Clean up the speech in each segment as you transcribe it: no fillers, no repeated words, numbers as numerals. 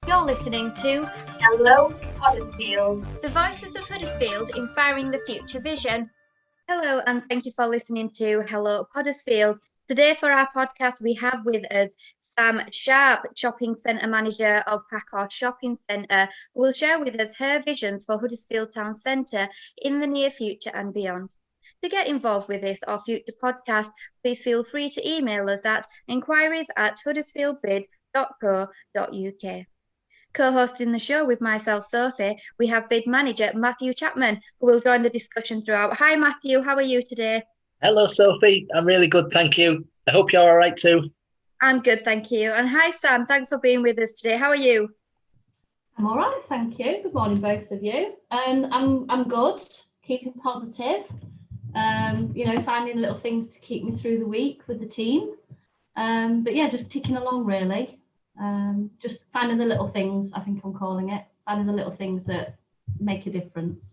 You're listening to Hello, Huddersfield. the Voices of Huddersfield, inspiring the future vision. Hello, and thank you for listening to Hello Huddersfield. Today, for our podcast, we have with us Sam Sharp, Shopping Centre Manager of Packhorse Shopping Centre, who will share with us her visions for Huddersfield Town Centre in the near future and beyond. To get involved with this or future podcasts, please feel free to email us at inquiries@huddersfieldbid.co.uk. Co-hosting the show with myself, Sophie, we have bid manager Matthew Chapman, who will join the discussion throughout. Hi, Matthew. How are you today? Hello, Sophie. I'm really good, thank you. I hope you're all right too. I'm good, thank you. And hi, Sam. Thanks for being with us today. How are you? I'm all right, thank you. Good morning, both of you. I'm good. Keeping positive. Finding little things to keep me through the week with the team. But yeah, just ticking along really. Just finding the little things, I think I'm calling it. Finding the little things that make a difference.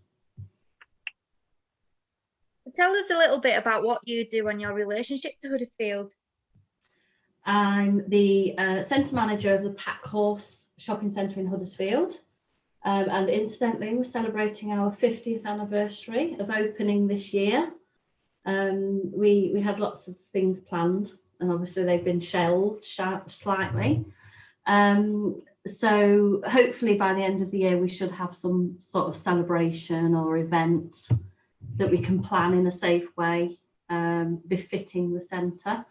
Tell us a little bit about what you do and your relationship to Huddersfield. I'm the centre manager of the Packhorse Shopping Centre in Huddersfield. And incidentally, we're celebrating our 50th anniversary of opening this year. We had lots of things planned, and obviously they've been shelved slightly. So hopefully by the end of the year, we should have some sort of celebration or event that we can plan in a safe way, befitting the centre,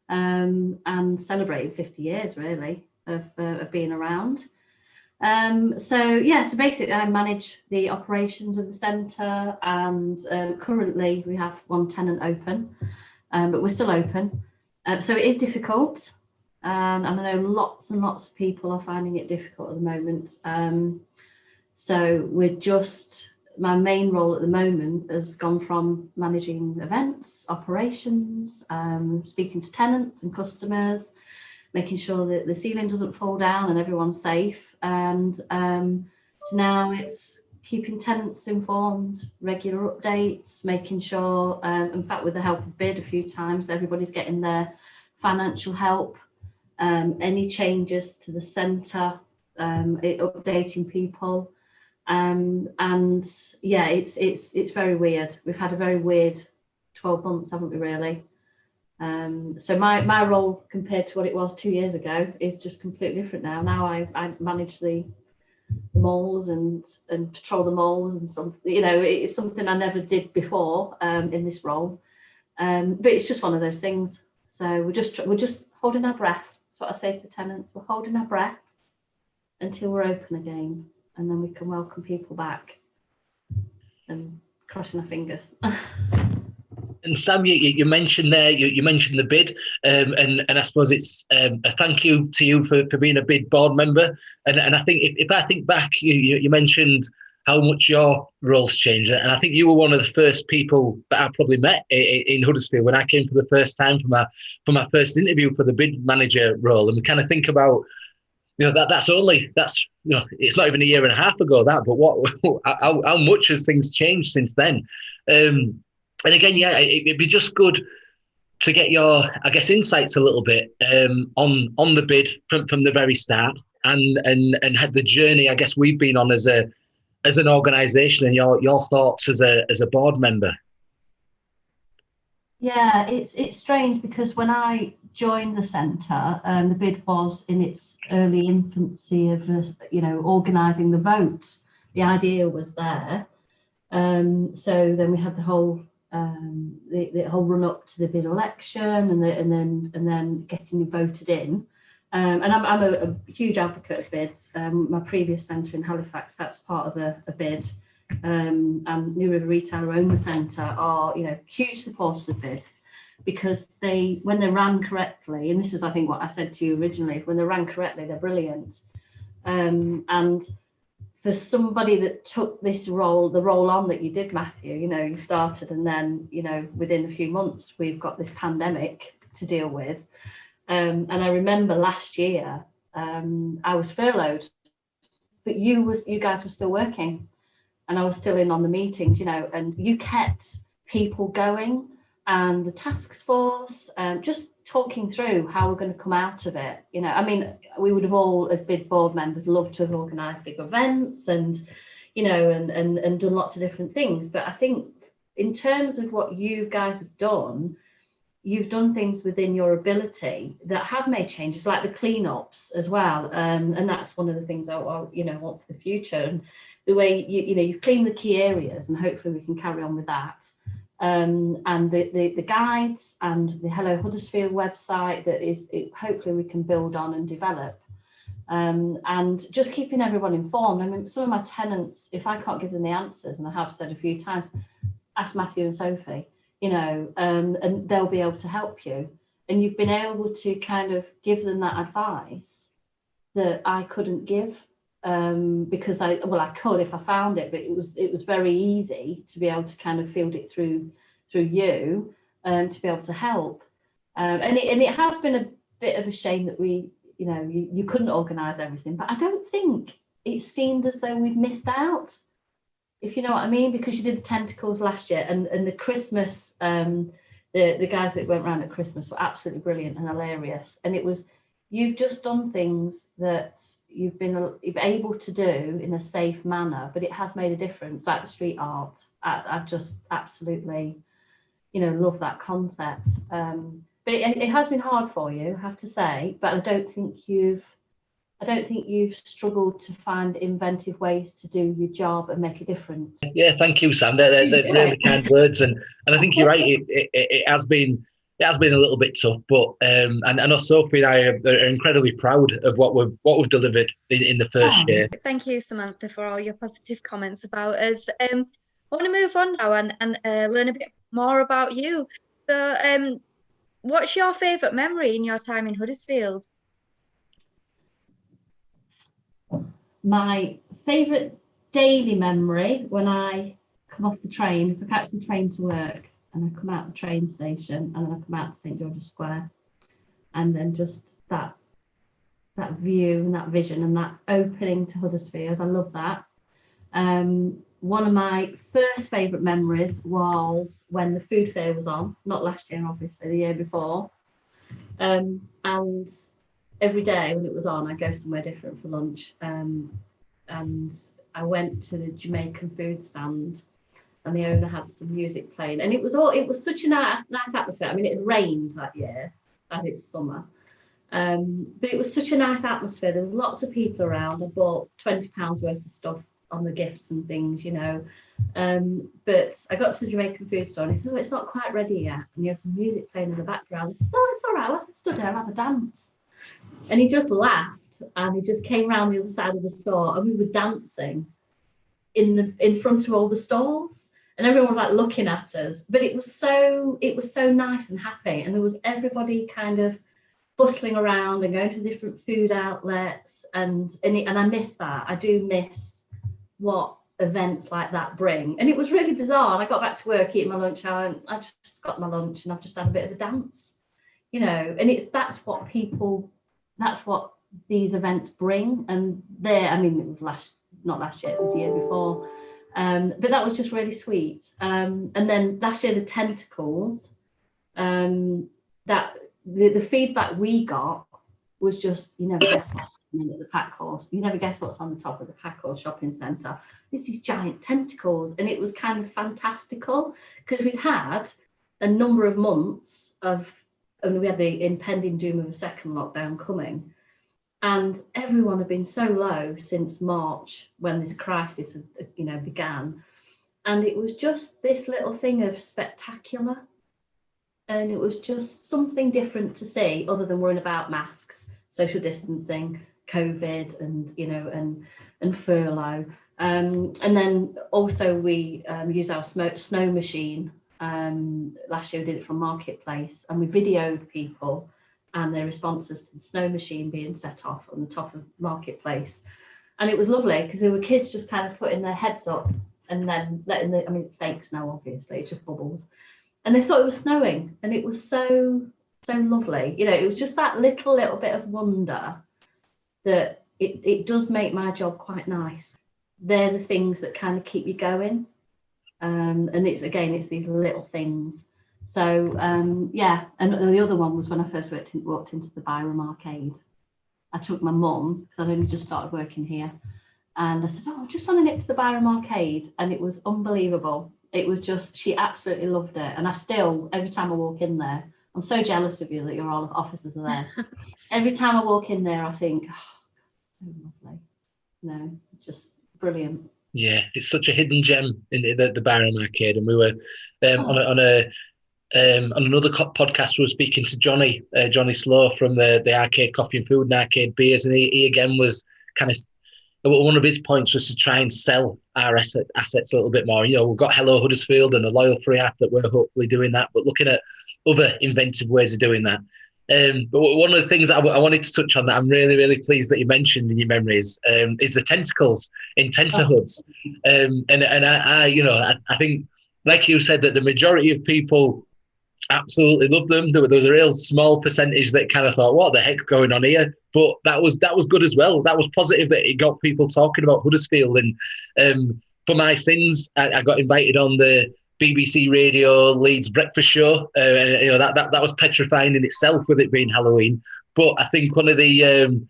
and celebrating 50 years really of being around. So basically I manage the operations of the centre, and currently we have one tenant open, but we're still open. So it is difficult, and I know lots and lots of people are finding it difficult at the moment. So my main role at the moment has gone from managing events, operations, speaking to tenants and customers, making sure that the ceiling doesn't fall down and everyone's safe. And so now it's keeping tenants informed, regular updates, making sure, in fact, with the help of BID a few times, everybody's getting their financial help, any changes to the centre, updating people. And yeah, it's very weird. We've had a very weird 12 months, haven't we, really? So my role compared to what it was 2 years ago is just completely different now. Now I manage the malls and patrol the malls, and it's something I never did before in this role. But it's just one of those things. So we're just holding our breath. That's what I say to the tenants. We're holding our breath until we're open again, and then we can welcome people back, and crossing our fingers. And Sam, you mentioned there, you mentioned the BID, and I suppose it's a thank you to you for being a BID board member. And I think if I think back, you mentioned how much your roles changed, and I think you were one of the first people that I probably met in Huddersfield when I came for the first time for my first interview for the BID manager role. And we kind of think about, that's it's not even a year and a half ago that, but how much has things changed since then? And again, yeah, it'd be just good to get your, I guess, insights a little bit on the BID from the very start, and had the journey, I guess, we've been on as an organisation, and your thoughts as a board member. Yeah, it's strange because when I joined the centre, the BID was in its early infancy of organising the votes. The idea was there. So then we had the whole run up to the BID election, and then getting voted in. And I'm a huge advocate of bids. My previous centre in Halifax, that's part of a bid. And New River Retailer own the centre, are huge supporters of bid, because when they ran correctly, and this is I think what I said to you originally, when they ran correctly, they're brilliant. And for somebody that took the role on that you did, Matthew, you started, and then within a few months we've got this pandemic to deal with. And I remember last year I was furloughed, but you guys were still working, and I was still in on the meetings, and you kept people going. and the task force, just talking through how we're going to come out of it. You know, I mean, we would have all, as bid board members, loved to have organised big events and, you know, and done lots of different things. But I think in terms of what you guys have done, you've done things within your ability that have made changes, like the cleanups as well. And that's one of the things I want for the future. And the way you've cleaned the key areas, and hopefully we can carry on with that. And the guides and the Hello Huddersfield website hopefully we can build on and develop. And just keeping everyone informed. I mean, some of my tenants, if I can't give them the answers, and I have said a few times, ask Matthew and Sophie, you know, and they'll be able to help you. And you've been able to kind of give them that advice that I couldn't give, because I could if I found it, but it was very easy to be able to kind of field it through you, to be able to help. And it has been a bit of a shame that you couldn't organise everything, but I don't think it seemed as though we'd missed out, if you know what I mean, because you did the tentacles last year, and the Christmas, the guys that went round at Christmas were absolutely brilliant and hilarious. And you've just done things that you've been able to do in a safe manner, but it has made a difference, like the street art. I've just absolutely, love that concept. But it has been hard for you, I have to say, but I don't think you've struggled to find inventive ways to do your job and make a difference. Yeah, thank you, Sam. They're really kind words, and I think you're right. It has been a little bit tough, but and I know Sophie and I are incredibly proud of what we've delivered in the first year. Thank you, Samantha, for all your positive comments about us. I want to move on now and learn a bit more about you. So, what's your favourite memory in your time in Huddersfield? My favourite daily memory, when I come off the train, if I catch the train to work and I come out the train station and then I come out to St George's Square, and then just that view and that vision and that opening to Huddersfield, I love that. One of my first favourite memories was when the food fair was on, not last year obviously, the year before, and every day when it was on, I'd go somewhere different for lunch. And I went to the Jamaican food stand, and the owner had some music playing, and it was such a nice atmosphere. I mean, it had rained that year, as it's summer, but it was such a nice atmosphere. There was lots of people around. I bought £20 worth of stuff on the gifts and things, but I got to the Jamaican food store and he said, "Oh, it's not quite ready yet," and he had some music playing in the background. I said, "Oh, it's all right, I'll stood there, I'll have a dance." And he just laughed, and he just came round the other side of the store, and we were dancing in front of all the stalls, and everyone was like looking at us. But it was so nice and happy, and there was everybody kind of bustling around and going to different food outlets, and I miss that. I do miss what events like that bring, and it was really bizarre. And I got back to work, eating my lunch. I just got my lunch, and I've just had a bit of a dance, and that's what these events bring. And it was not last year, it was the year before, but that was just really sweet. And then last year, the tentacles, that the feedback we got was just, you never guess what's happening at the Packhorse. You never guess what's on the top of the Packhorse shopping centre. This is giant tentacles, and it was kind of fantastical because we'd had a number of months we had the impending doom of a second lockdown coming, and everyone had been so low since March when this crisis began, and it was just this little thing of spectacular, and it was just something different to see, other than worrying about masks, social distancing, COVID, and furlough, and then also we use our snow machine. Last year we did it from Marketplace, and we videoed people and their responses to the snow machine being set off on the top of Marketplace, and it was lovely because there were kids just kind of putting their heads up and then letting it's fake snow, obviously, it's just bubbles, and they thought it was snowing, and it was so lovely. It was just that little bit of wonder that it does make my job quite nice. They're the things that kind of keep you going. And it's these little things So yeah, and the other one was when I first walked into the Byram Arcade. I took my mum, because I'd only just started working here, and I said, oh, I just want to nip to the Byram Arcade, and it was unbelievable. It was just, she absolutely loved it, and I still, every time I walk in there, I'm so jealous of you that your officers are there. Every time I walk in there, I think, oh, so lovely. No, just brilliant. Yeah, it's such a hidden gem in the Byram Arcade, and we were on another podcast. We were speaking to Johnny Slow from the Arcade Coffee and Food and Arcade Beers, and he again was kind of, one of his points was to try and sell our assets a little bit more. You know, we've got Hello Huddersfield and a loyal free app that we're hopefully doing that, but looking at other inventive ways of doing that. But one of the things I wanted to touch on that I'm really, really pleased that you mentioned in your memories is the tentacles in tenterhoods. And I think, like you said, that the majority of people absolutely love them. There was a real small percentage that kind of thought, what the heck's going on here? But that was good as well. That was positive that it got people talking about Huddersfield. And for my sins, I got invited on the BBC Radio Leeds breakfast show. And you know, that was petrifying in itself with it being Halloween. But I think one of the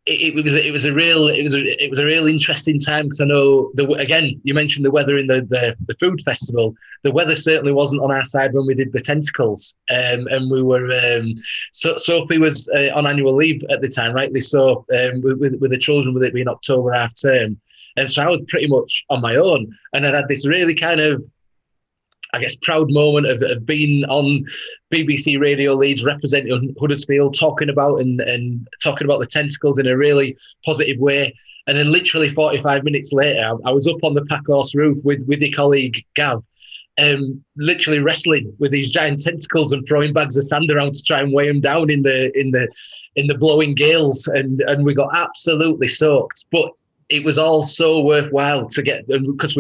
it was a real interesting time, because I know again, you mentioned the weather in the food festival. The weather certainly wasn't on our side when we did the tentacles, and we were Sophie was on annual leave at the time, rightly so, with the children, with it being October half term, and so I was pretty much on my own, and I had this really kind of, I guess, proud moment of being on BBC Radio Leeds representing Huddersfield, talking about the tentacles in a really positive way. And then literally 45 minutes later, I was up on the Packhorse roof with your colleague Gav, literally wrestling with these giant tentacles and throwing bags of sand around to try and weigh them down in the blowing gales, and we got absolutely soaked. But it was all so worthwhile to get, because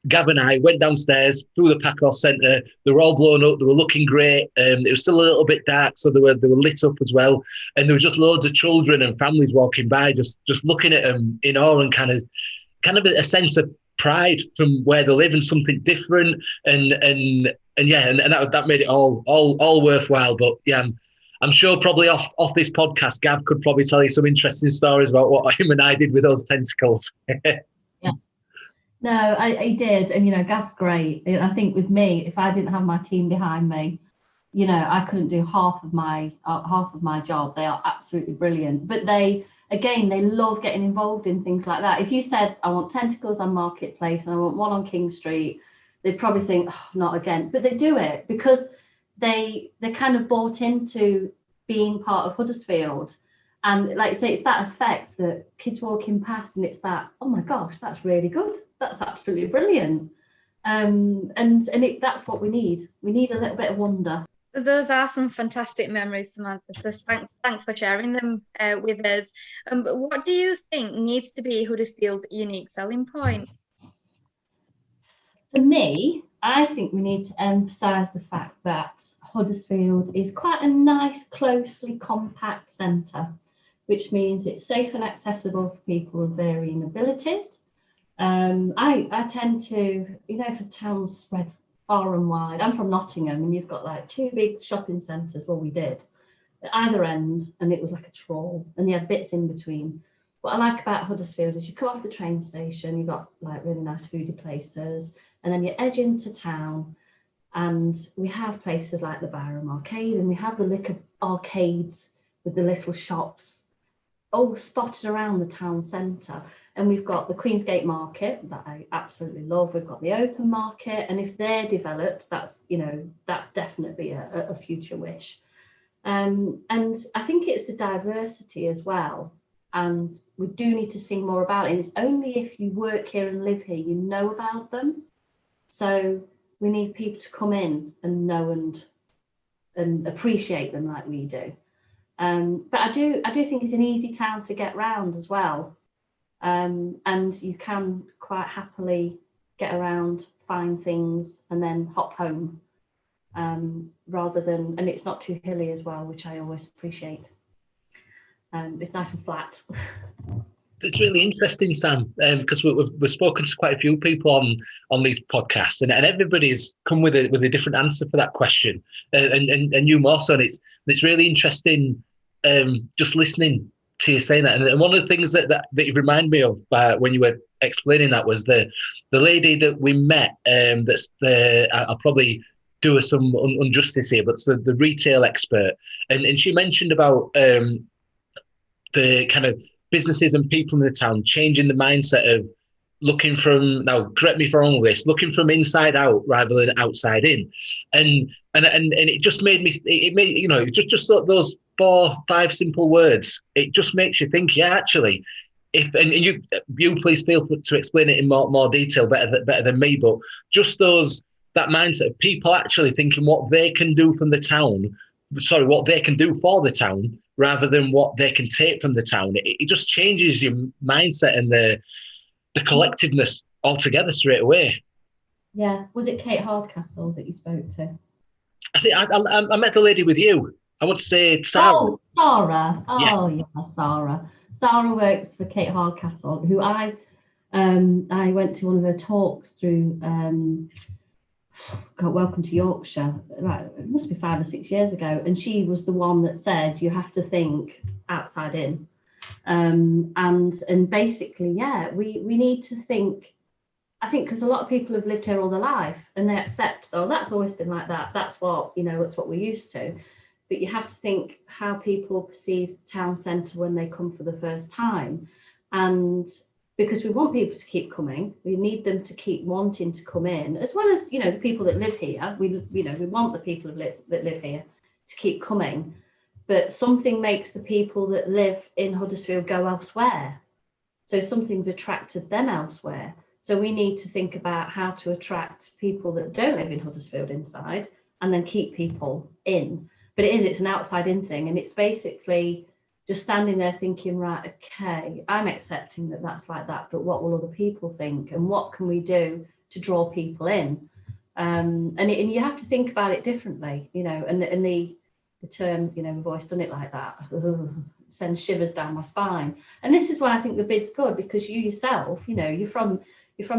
Gav and I went downstairs through the Packhorse Centre. They were all blown up. They were looking great. It was still a little bit dark, so they were lit up as well. And there was just loads of children and families walking by, just looking at them in awe, and kind of a sense of pride from where they live and something different. And that made it all worthwhile. But yeah, I'm sure probably off this podcast, Gav could probably tell you some interesting stories about what him and I did with those tentacles. No, I did, and Gav's great. I think with me, if I didn't have my team behind me, I couldn't do half of my job. They are absolutely brilliant, but they love getting involved in things like that. If you said, I want tentacles on Marketplace and I want one on King Street, they'd probably think, oh, not again. But they do it because they're kind of bought into being part of Huddersfield. And like I say, it's that effect that kids walking past, and it's that, oh my gosh, that's really good. That's absolutely brilliant. And that's what we need. We need a little bit of wonder. Those are some fantastic memories, Samantha. So thanks for sharing them with us. But what do you think needs to be Huddersfield's unique selling point? For me, I think we need to emphasise the fact that Huddersfield is quite a nice, closely compact centre, which means it's safe and accessible for people with varying abilities. I tend to, for towns spread far and wide. I'm from Nottingham, and you've got like two big shopping centres. Well, we did at either end, and it was like a trawl, and you had bits in between. What I like about Huddersfield is you come off the train station, you've got like really nice foodie places, and then you edge into town, and we have places like the Byram Arcade, and we have the liquor arcades with the little shops all spotted around the town centre. And we've got the Queensgate Market that I absolutely love. We've got the open market, and if they're developed, that's definitely a future wish. And I think it's the diversity as well, and we do need to sing more about it. And it's only if you work here and live here you know about them. So we need people to come in and know and appreciate them like we do. But I do think it's an easy town to get round as well. And you can quite happily get around, find things, and then hop home, rather than, and it's not too hilly as well, which I always appreciate. It's nice and flat. It's really interesting, Sam, because we've spoken to quite a few people on these podcasts, and everybody's come with a different answer for that question, and you more so. And it's really interesting, just listening to you saying that. And one of the things that you remind me of when you were explaining that was the lady that we met. That's I'll probably do her some injustice here, but it's the retail expert, and she mentioned about the kind of businesses and people in the town changing the mindset of looking from, now correct me if I'm wrong with this, looking from inside out rather than outside in, and it just made me, it made, you know, just those 4-5 simple words, it just makes you think, yeah, actually, if and you please feel to explain it in more detail better than me, but just that mindset of people actually thinking what they can do from the town, what they can do for the town rather than what they can take from the town. It just changes your mindset and the collectiveness altogether straight away. Yeah. Was it Kate Hardcastle that you spoke to? I think I met the lady with you. I want to say Sarah. Oh, Sarah. Yeah. Oh, yeah, Sarah. Sarah works for Kate Hardcastle, who I went to one of her talks through Welcome to Yorkshire. Right, it must be 5 or 6 years ago, and she was the one that said you have to think outside in, and basically, yeah, we need to think. I think because a lot of people have lived here all their life and they accept, oh, that's always been like that. That's what, you know, it's what we're used to. But you have to think how people perceive town centre when they come for the first time. And because we want people to keep coming, we need them to keep wanting to come in, as well as, you know, the people that live here. We want the people that live here to keep coming. But something makes the people that live in Huddersfield go elsewhere. So something's attracted them elsewhere. So we need to think about how to attract people that don't live in Huddersfield inside and then keep people in. But it's an outside in thing. And it's basically just standing there thinking, right, okay, I'm accepting that that's like that, but what will other people think? And what can we do to draw people in? And you have to think about it differently, you know, and the term, you know, we've always done it like that, sends shivers down my spine. And this is why I think the bid's good, because you yourself, you know, you're from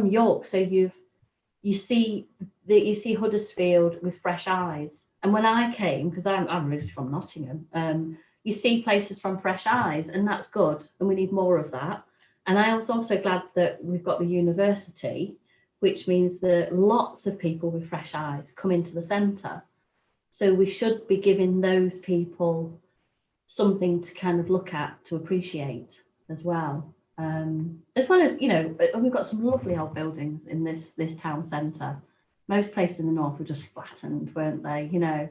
York, so you see Huddersfield with fresh eyes. And when I came, because I'm originally from Nottingham, you see places from fresh eyes, and that's good, and we need more of that. And I was also glad that we've got the university, which means that lots of people with fresh eyes come into the centre. So we should be giving those people something to kind of look at, to appreciate as well. As well as, you know, we've got some lovely old buildings in this town centre. Most places in the north were just flattened, weren't they? You know,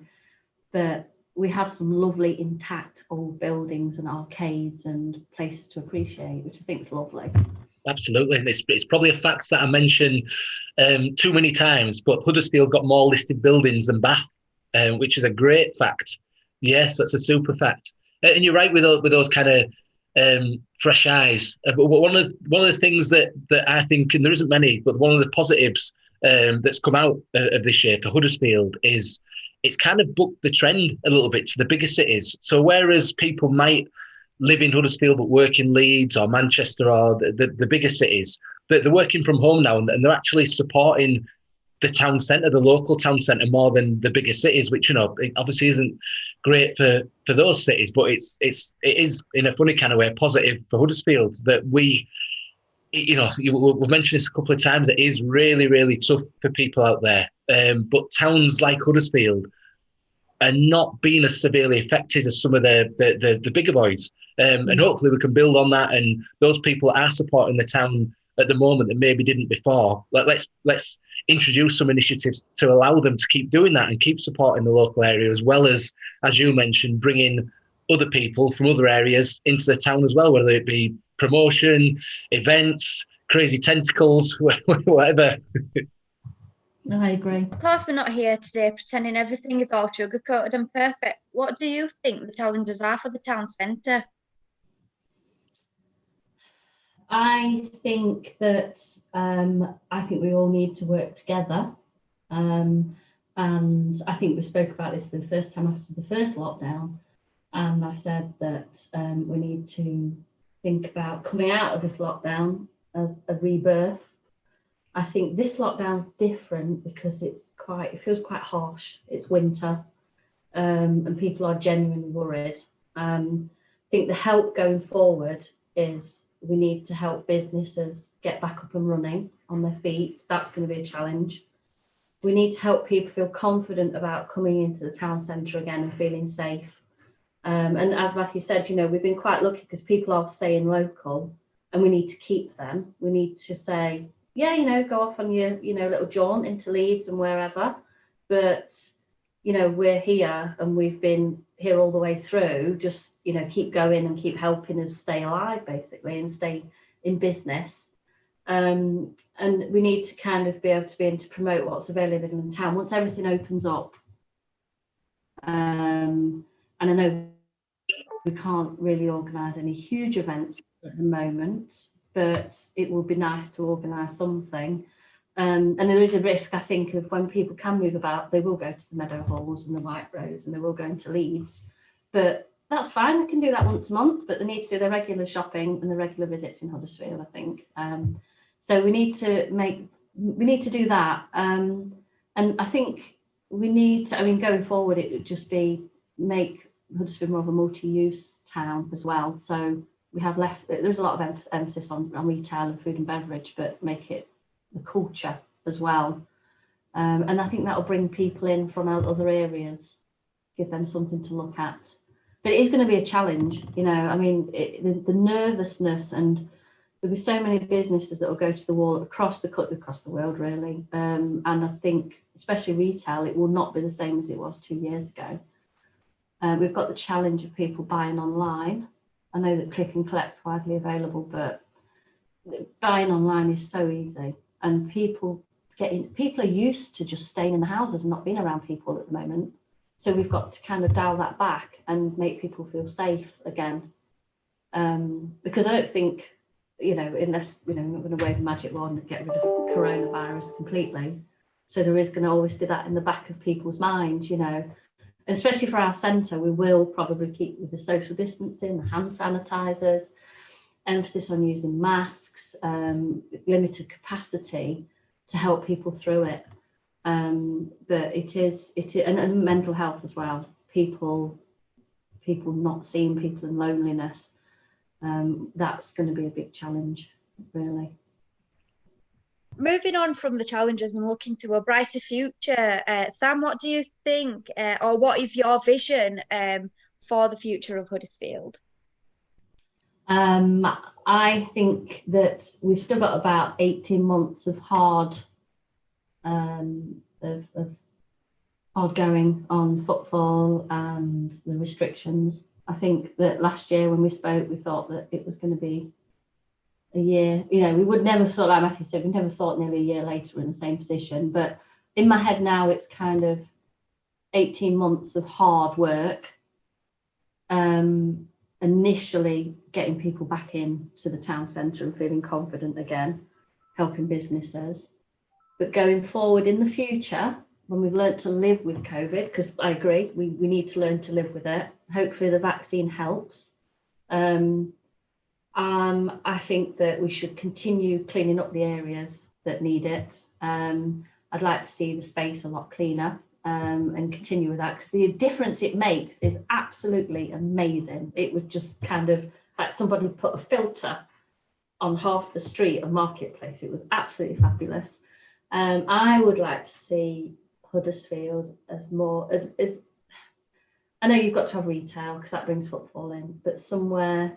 but we have some lovely intact old buildings and arcades and places to appreciate, which I think is lovely. Absolutely. It's probably a fact that I mention too many times, but Huddersfield's got more listed buildings than Bath, which is a great fact. Yes, that's a super fact. And you're right with those kind of fresh eyes. But one of the things that I think, and there isn't many, but one of the positives that's come out of this year for Huddersfield is it's kind of booked the trend a little bit to the bigger cities. So whereas people might live in Huddersfield but work in Leeds or Manchester or the bigger cities, they're working from home now, and they're actually supporting the town centre, the local town centre, more than the bigger cities, which, you know, it obviously isn't great for those cities, but it is in a funny kind of way positive for Huddersfield that we've mentioned this a couple of times. It is really, really tough for people out there, but towns like Huddersfield are not being as severely affected as some of the bigger boys, and hopefully we can build on that. And those people are supporting the town at the moment that maybe didn't before. Let's introduce some initiatives to allow them to keep doing that and keep supporting the local area, as well as you mentioned, bringing other people from other areas into the town as well, whether it be promotion, events, crazy tentacles, whatever. I agree. Of course, we're not here today pretending everything is all sugar-coated and perfect. What do you think the challenges are for the town centre? I think that I think we all need to work together. And I think we spoke about this the first time after the first lockdown. And I said that we need to think about coming out of this lockdown as a rebirth. I think this lockdown's different because it feels quite harsh. It's winter, and people are genuinely worried. I think the help going forward is we need to help businesses get back up and running on their feet. That's going to be a challenge. We need to help people feel confident about coming into the town centre again and feeling safe. And as Matthew said, we've been quite lucky because people are staying local and we need to keep them. We need to say, yeah, go off on your, little jaunt into Leeds and wherever. But, we're here and we've been here all the way through. Just, keep going and keep helping us stay alive, basically, and stay in business. And we need to kind of be able to promote what's available in town once everything opens up. And I know we can't really organise any huge events at the moment, but it would be nice to organise something. And there is a risk, I think, of when people can move about, they will go to the Meadow Halls and the White Rose and they will go into Leeds. But that's fine, they can do that once a month, but they need to do their regular shopping and the regular visits in Huddersfield, I think. So we need to do that. And I think we need to, going forward, it would just be make Huddersfield more of a multi-use town as well. So we have there's a lot of emphasis on retail and food and beverage, but make it the culture as well. And I think that'll bring people in from other areas, give them something to look at. But it is going to be a challenge, the nervousness, and there'll be so many businesses that will go to the wall across the world, really. And I think, especially retail, it will not be the same as it was 2 years ago. We've got the challenge of people buying online. I know that click and collect's widely available, but buying online is so easy, and people are used to just staying in the houses and not being around people at the moment. So we've got to kind of dial that back and make people feel safe again. Because I don't think, unless we're not going to wave a magic wand and get rid of coronavirus completely. So there is going to always be that in the back of people's minds, especially for our centre. We will probably keep with the social distancing, the hand sanitisers, emphasis on using masks, limited capacity to help people through it. But it is, and mental health as well. People not seeing people in loneliness. That's going to be a big challenge, really. Moving on from the challenges and looking to a brighter future, Sam, what do you think, or what is your vision for the future of Huddersfield? I think that we've still got about 18 months of hard going on footfall and the restrictions. I think that last year when we spoke, we thought that it was going to be a year. We would never thought, like Matthew said, we never thought nearly a year later we're in the same position. But in my head now, it's kind of 18 months of hard work. Initially getting people back in to the town centre and feeling confident again, helping businesses. But going forward in the future, when we've learned to live with COVID, because I agree, we need to learn to live with it. Hopefully the vaccine helps. I think that we should continue cleaning up the areas that need it. I'd like to see the space a lot cleaner. And continue with that, because the difference it makes is absolutely amazing. It would just kind of like somebody put a filter on half the street of Marketplace. It was absolutely fabulous. I would like to see Huddersfield as more as I know you've got to have retail because that brings footfall in, but somewhere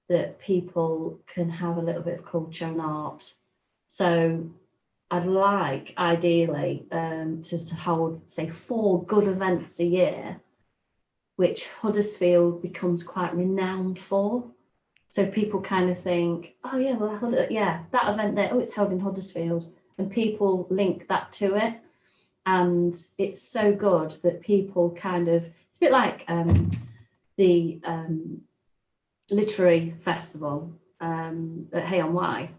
that people can have a little bit of culture and art. So I'd like, ideally, just to hold, say, 4 good events a year, which Huddersfield becomes quite renowned for. So people kind of think, oh yeah, well, that event there, oh, it's held in Huddersfield, and people link that to it. And it's so good that people kind of, it's a bit like the literary festival at Hay on Wye,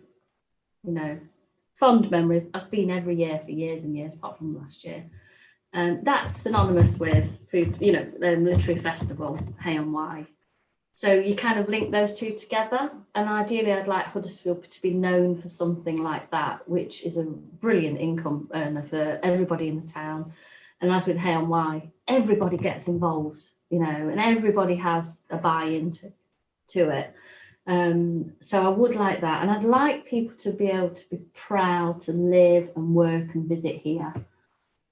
fond memories. I've been every year for years and years, apart from last year. That's synonymous with food, literary festival, Hay on Wye. So you kind of link those two together, and ideally I'd like Huddersfield to be known for something like that, which is a brilliant income earner for everybody in the town. And as with Hay on Wye, everybody gets involved, you know, and everybody has a buy-in to it. So I would like that, and I'd like people to be able to be proud to live and work and visit here.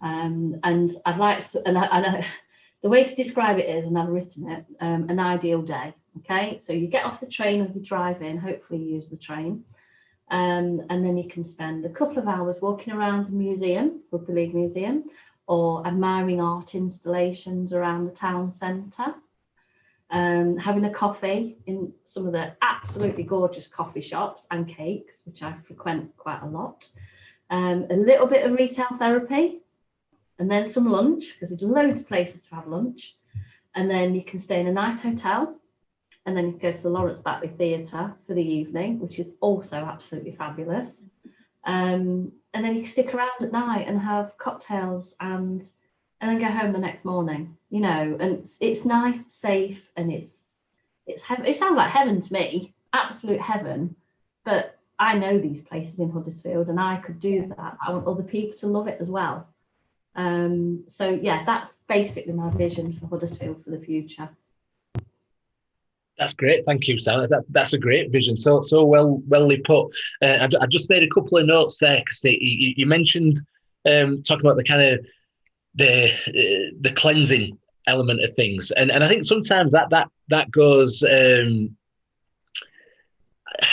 And I'd like to, the way to describe it is, and I've written it, an ideal day. Okay, so you get off the train or you drive in, hopefully you use the train, and then you can spend a couple of hours walking around the museum, Rugby League Museum, or admiring art installations around the town centre, having a coffee in some of the absolutely gorgeous coffee shops and cakes, which I frequent quite a lot, a little bit of retail therapy, and then some lunch, because there's loads of places to have lunch. And then you can stay in a nice hotel, and then you can go to the Lawrence Batley Theatre for the evening, which is also absolutely fabulous. And then you can stick around at night and have cocktails and then go home the next morning, you know. And it's nice, safe, and it's heaven. It sounds like heaven to me, absolute heaven. But I know these places in Huddersfield, and I could do that. I want other people to love it as well. So yeah, that's basically my vision for Huddersfield for the future. That's great, thank you, Sam. That's a great vision. So wellly put. I just made a couple of notes there because you mentioned talking about the kind of the cleansing element of things, and I think sometimes that goes. I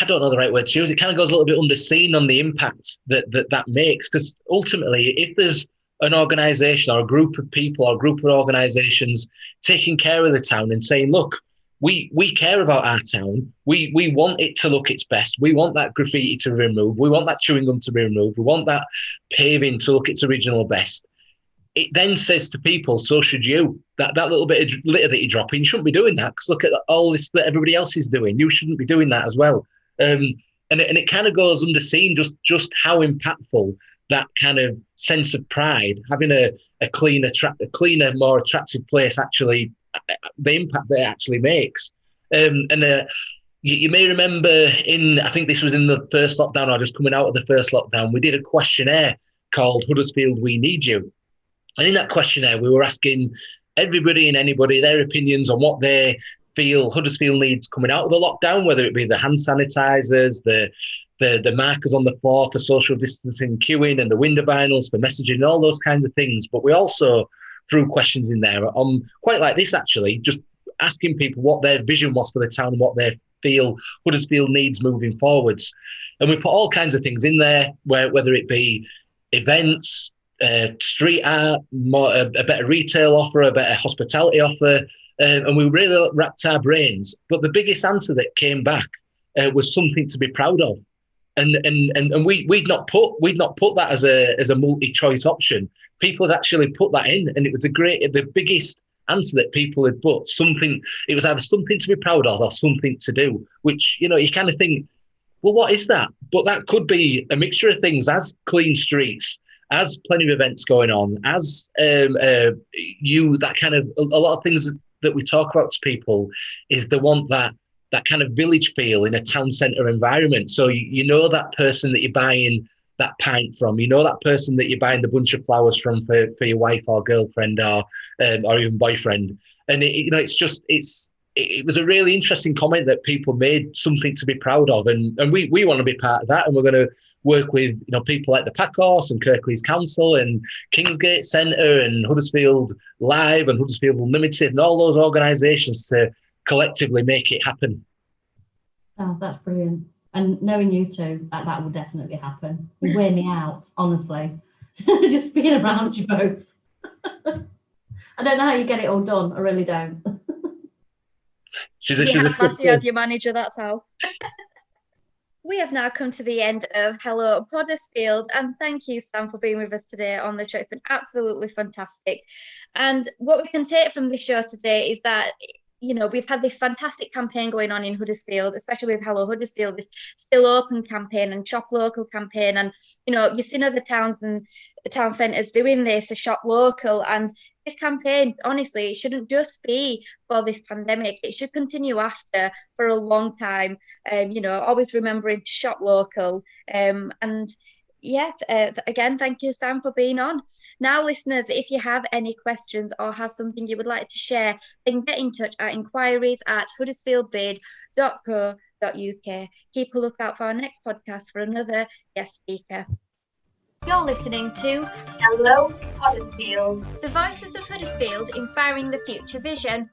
don't know the right word to use. It kind of goes a little bit underseen on the impact that makes, because ultimately, if there's an organisation or a group of people or a group of organisations taking care of the town and saying, look, we care about our town. We want it to look its best. We want that graffiti to be removed. We want that chewing gum to be removed. We want that paving to look its original best. It then says to people, so should you. That little bit of litter that you drop in, you shouldn't be doing that, because look at all this that everybody else is doing. You shouldn't be doing that as well. And it kind of goes underseen just how impactful that kind of sense of pride, having a cleaner, more attractive place, actually, the impact that it actually makes. You may remember I think this was in the first lockdown, or just coming out of the first lockdown, we did a questionnaire called Huddersfield, We Need You. And in that questionnaire, we were asking everybody and anybody their opinions on what they feel Huddersfield needs coming out of the lockdown, whether it be the hand sanitisers, the markers on the floor for social distancing queuing, and the window vinyls for messaging, and all those kinds of things. But we also threw questions in there on quite like this, actually, just asking people what their vision was for the town and what they feel Huddersfield needs moving forwards. And we put all kinds of things in there, whether it be events, street art, a better retail offer, a better hospitality offer, and we really wrapped our brains. But the biggest answer that came back was something to be proud of, and we'd not put that as a multi-choice option. People had actually put that in, and it was the biggest answer that people had put. Something, it was either something to be proud of or something to do, which, you know, you kind of think, well, what is that? But that could be a mixture of things, as clean streets, as plenty of events going on, as that kind of, a lot of things that we talk about to people is they want that kind of village feel in a town centre environment. So you know that person that you're buying that pint from, you know that person that you're buying the bunch of flowers from for your wife or girlfriend or even boyfriend. And it was a really interesting comment that people made, something to be proud of, and we want to be part of that, and we're going to work with, you know, people like the Packhorse and Kirklees Council and Kingsgate Centre and Huddersfield Live and Huddersfield Unlimited and all those organisations to collectively make it happen. Oh, that's brilliant. And knowing you two, that will definitely happen. You wear me out, honestly. Just being around you both. I don't know how you get it all done. I really don't. She's Matthew as your manager, that's how. We have now come to the end of Hello Huddersfield, and thank you, Sam, for being with us today on the show. It's been absolutely fantastic. And what we can take from the show today is that we've had this fantastic campaign going on in Huddersfield, especially with Hello Huddersfield, this Still Open campaign and Shop Local campaign. And, you've seen other towns and town centres doing this, a Shop Local. And this campaign, honestly, it shouldn't just be for this pandemic. It should continue after for a long time. Always remembering to shop local. Again, thank you, Sam, for being on. Now, listeners, if you have any questions or have something you would like to share, then get in touch at inquiries@huddersfieldbid.co.uk. Keep a lookout for our next podcast for another guest speaker. You're listening to Hello Huddersfield, the voices of Huddersfield inspiring the future vision.